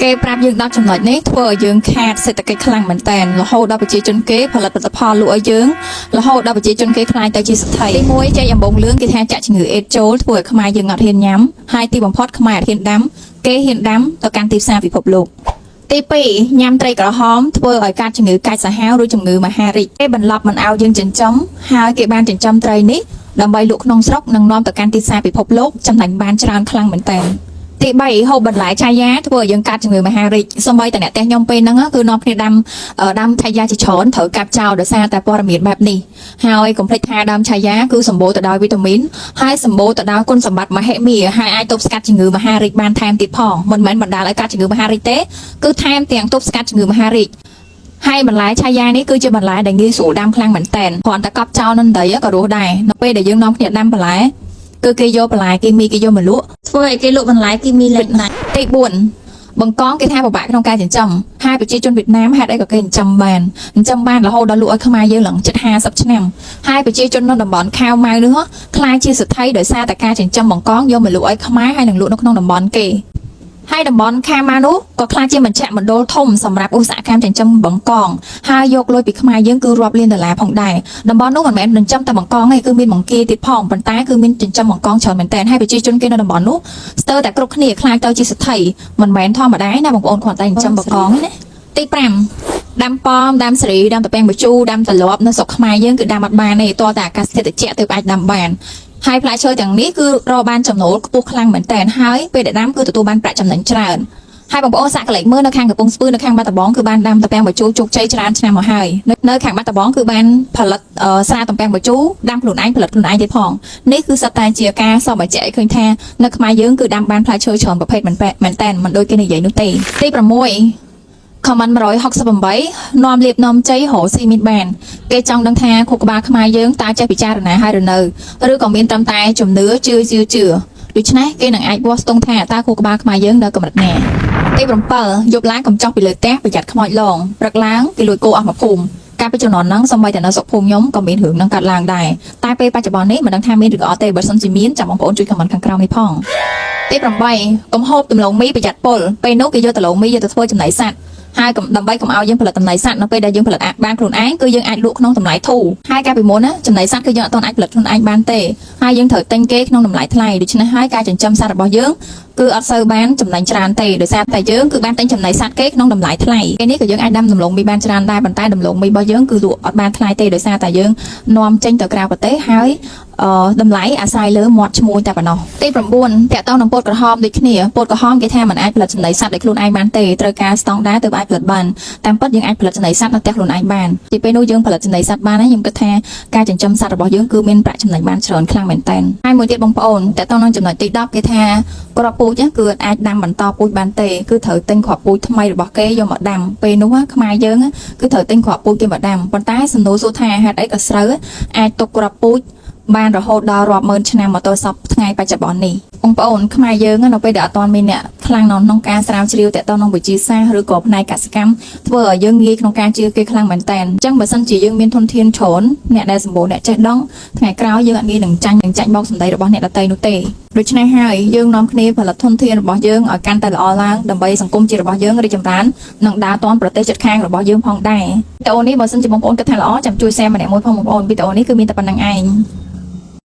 គេប្រាប់យើងដល់ចំណុចនេះធ្វើឲ្យយើងខាតសេដ្ឋកិច្ចខ្លាំងមែនតើរហូតដល់ប្រជាជនគេផលិតផលលក់ឲ្យយើងរហូតដល់ប្រជាជនគេខ្លាចទៅជាស្ថិទី1ចែកអំបងលឿងគេថាចាក់ជំងឺអេដចូលធ្វើឲ្យខ្មែរយើងអត់ហ៊ានញ៉ាំហើយទីបំផុតខ្មែរអត់ហ៊ានដាំគេហ៊ានដាំទៅកាន់ទីផ្សារពិភពលោកទី2ញ៉ាំត្រីក្រហមធ្វើឲ្យកើតជំងឺកាចសាហាវឬជំងឺមហារីកគេបន្លប់មិនឲ្យយើងចិញ្ចឹមហើយគេបានចិញ្ចឹមត្រីនេះដើម្បីលក់ក្នុងស្រុកនិងនាំទៅកាន់ទីផ្សារពិភពលោកចំណេញបានច្រើនខ្លាំងមែនតើទី3ហូបបន្លែឆាយាធ្វើឲ្យយើងកាត់ជំងឺមហារីកសូម្បីតែអ្នកផ្ទះខ្ញុំពេលហ្នឹងគឺនាំគ្នាដាំឆាយាជាច្រើនត្រូវកាប់ចោលដោយសារតែព័ត៌មានបែបនេះហើយកុំភ្លេចថាដើមឆាយាគឺសម្បូរទៅដោយវីតាមីនហើយសម្បូរទៅដោយគុណសម្បត្តិមហិមាហើយអាចទប់ស្កាត់ជំងឺមហារីកបានថែមទៀតផងមិនមែនបណ្ដាលឲ្យកាត់ជំងឺមហារីកទេគឺថែមទាំងទប់ស្កាត់ជំងឺមហារីកហើយបន្លែឆាយានេះគឺជាបន្លែដែលងាយស្រួលដាំខ្លាំងមែនតើគ្រាន់តែកប់ចោលនៅដីក៏រស់ដែរនៅពេលដែលយើងនាំគ្នាដាំបន្លែគឺគេយកបន្លែគីមីគេយកមកលក់ធ្វើឲ្យគេលក់បន្លែគីមីលេចណាស់ទី4បង្កងគេថាពិបាកក្នុងការចិញ្ចឹមហើយប្រជាជនវៀតណាមហេតុអីក៏គេចិញ្ចឹមបានរហូតដល់លក់ឲ្យខ្មែរយើងឡើងជិត50ឆ្នាំហើយប្រជាជននៅតំបន់ខាវម៉ៅនោះខ្លាចជាសេដ្ឋីដោយសារតែការចិញ្ចឹមបង្កងយកមកលក់ឲ្យខ្មែរហើយនឹងលក់នៅក្នុងតំបន់គេហើយតំបន់ខាម៉ានោះក៏ខ្លាចជាមជ្ឈមណ្ឌលធំសម្រាប់ឧស្សាហកម្មចិញ្ចឹមបង្កងហើយយកលុយពីខ្មែរយើងគឺរាប់លានដុល្លារផងដែរតំបន់នោះមិនមែនចិញ្ចឹមតែបង្កងទេគឺមានបង្គាទៀតផងប៉ុន្តែគឺមានចិញ្ចឹមបង្កងច្រើនមែនតើហើយប្រជាជនគេនៅតំបន់នោះស្ទើរតែគ្រប់គ្នាខ្លាចទៅជាសេដ្ឋីមិនមែនធម្មតាណាបងប្អូនគ្រាន់តែចិញ្ចឹមបង្កងណាទី5ដាំប៉ោមដាំសេរីដាំត្រពាំងបញ្ជូរដាំត្រឡប់នៅស្រុកខ្មែរយើងគឺដាំអត់បានទេតើតែអាកាសធាតុត្រជាក់ទៅអាចដាំបានហើយផ្លែឈើទាំងនេះគឺរកបានចំណូលខ្ពស់ខ្លាំងមែនតើហើយពេលដែលដាំគឺទទួលបានប្រាក់ចំណេញច្រើនហើយបងប្អូនសាកកលេចមើលនៅខាងកំពង់ស្ពឺនៅខាងបាត់ដំបងគឺបានដាំត្រពាំងបញ្ជូរជោគជ័យច្រើនឆ្នាំមកហើយនៅខាងបាត់ដំបងគឺបានផលិតស្រាត្រពាំងបញ្ជូរដាំខ្លួនឯងផលិតខ្លួនឯងទៀតផងនេះគឺសុទ្ធតែជាការសបបញ្ជាក់ឲ្យឃើញថានៅខ្មែរយើងគឺដាំបានផ្លែឈើច្រើនប្រភេទមែនតើមិនដូចគេនិយាយនោះទេទី6ខមមិន168នាំលៀបនាំជ័យរកស៊ីមានបានគេចង់ដឹងថាខួរក្បាលខ្មែរយើងតើចេះពិចារណាហើយឬនៅឬក៏មានត្រឹមតែជំនឿជឿដូច្នេះគេនឹងអាចវាស់ស្ទង់ថាតើខួរក្បាលខ្មែរយើងនៅកម្រិតណាទី7យប់ឡើងកំចោះពីលើផ្ទះប្រយ័ត្នខ្មោចលងព្រឹកឡើងគេលួចគោអស់មកភូមិការពីជំនាន់ហ្នឹងសូម្បីតែនៅស្រុកភូមិខ្ញុំក៏មានរឿងហ្នឹងកើតឡើងដែរតែពេលបច្ចុប្បន្ននេះមិនដឹងថាមានឬក៏អត់ទេបើសិនជាមានចាំបងប្អូនជួយខមមិនខាងក្រោមនេះផងទី8កុំហូបដំឡូងមីប្រយ័ត្នពុលពេលនោះគេយកដំឡូងមីយកទៅធ្វើចំណីសត្វហើយដើម្បីកុំឲ្យយើងផលិតចំណីសត្វនៅពេលដែលយើងផលិតបានខ្លួនឯងគឺយើងអាចលក់ក្នុងតម្លៃធូរហើយកាលពីមុនណាចំណីសត្វគឺយើងអត់ទាន់អាចផលិតខ្លួនឯងបានទេហើយយើងត្រូវទិញគេក្នុងតម្លៃថ្លៃដូច្នេះហើយការចិញ្ចឹមសត្វរបស់យើងគឺអត់សូវបានចំណេញច្រើនទេដោយសារតែយើងគឺបានទិញចំណីសត្វគេក្នុងតម្លៃថ្លៃពេលនេះក៏យើងអាចដាំដំឡូងមីបានច្រើនដែរប៉ុន្តែដំឡូងមីរបស់យើងគឺលក់អត់បានថ្លៃទេដោយសារតែយើងនាំចេញទៅក្រៅប្រទេសហើយតម្លៃអាស្រ័យលើមាត់ឈ្មោះតែប៉ុណ្ណោះទី9តកតងនឹងពោតក្រហមដូចគ្នាពោតក្រហមគេថាมันអាចផលិតចំណីសត្វដោយខ្លួនឯងបានទេត្រូវការស្តង់ដារទើបអាចផលិតបានតាមពិតយើងអាចផលិតចំណីសត្វនៅផ្ទះខ្លួនឯងបានទីពេលនោះយើងផលិតចំណីសត្វបានហើយខ្ញុំគិតថាការចិញ្ចឹមសត្វរបស់យើងគឺមានប្រាក់ចំណេញបានច្រើនខ្លាំងមែនតើហើយមួយទៀតបងប្អូនតកតងនឹងចំណុចទី10គេថាគ្រាប់ពូជគឺអាចដាំបន្តពូជបានទេគឺត្រូវទិញគ្រាប់ពូជថ្មីរបស់គេយកមកដាំពេលនោះខ្មែរយើងគឺត្រូវទិញគ្រាប់ពូជគេមកដាំប៉ុន្តែសំណួរសួរថាហេតុអីក៏ស្រូវអាចទុកគ្រាប់ពូជបានរហូតដល់រាប់ម៉ឺនឆ្នាំមកទល់សពថ្ងៃបច្ចុប្បន្ននេះបងប្អូនខ្មែរយើងនៅពេលដែលអត់ទាន់មានអ្នកខ្លាំងក្នុងការស្រាវជ្រាវតទៅនឹងវិទ្យាសាស្ត្រឬក៏ផ្នែកកសិកម្មធ្វើឲ្យយើងងាយក្នុងការជឿគេខ្លាំងមែនតើអញ្ចឹងបើសិនជាយើងមានធនធានច្រើនអ្នកដែលសម្បូរអ្នកចេះដឹងថ្ងៃក្រោយយើងអត់ងាយនឹងចាញ់បោកសម្ដីរបស់អ្នកដទៃនោះទេដូច្នេះហើយយើងនាំគ្នាផលិតធនធានរបស់យើងឲ្យកាន់តែល្អឡើងដើម្បីសង្គមជាតិរបស់យើងរីកចម្រើននិងដើរទាន់ប្រទេសជិតខាងរបស់យើងផងដែរវីដេអូនេះបើសិនជាបងប្អូនគិតថាល្អចាំជួយ share ម្នាក់មួយផងបងប្អូនវីដេអូនេះគឺមានតែប៉ុណ្្នឹងឯង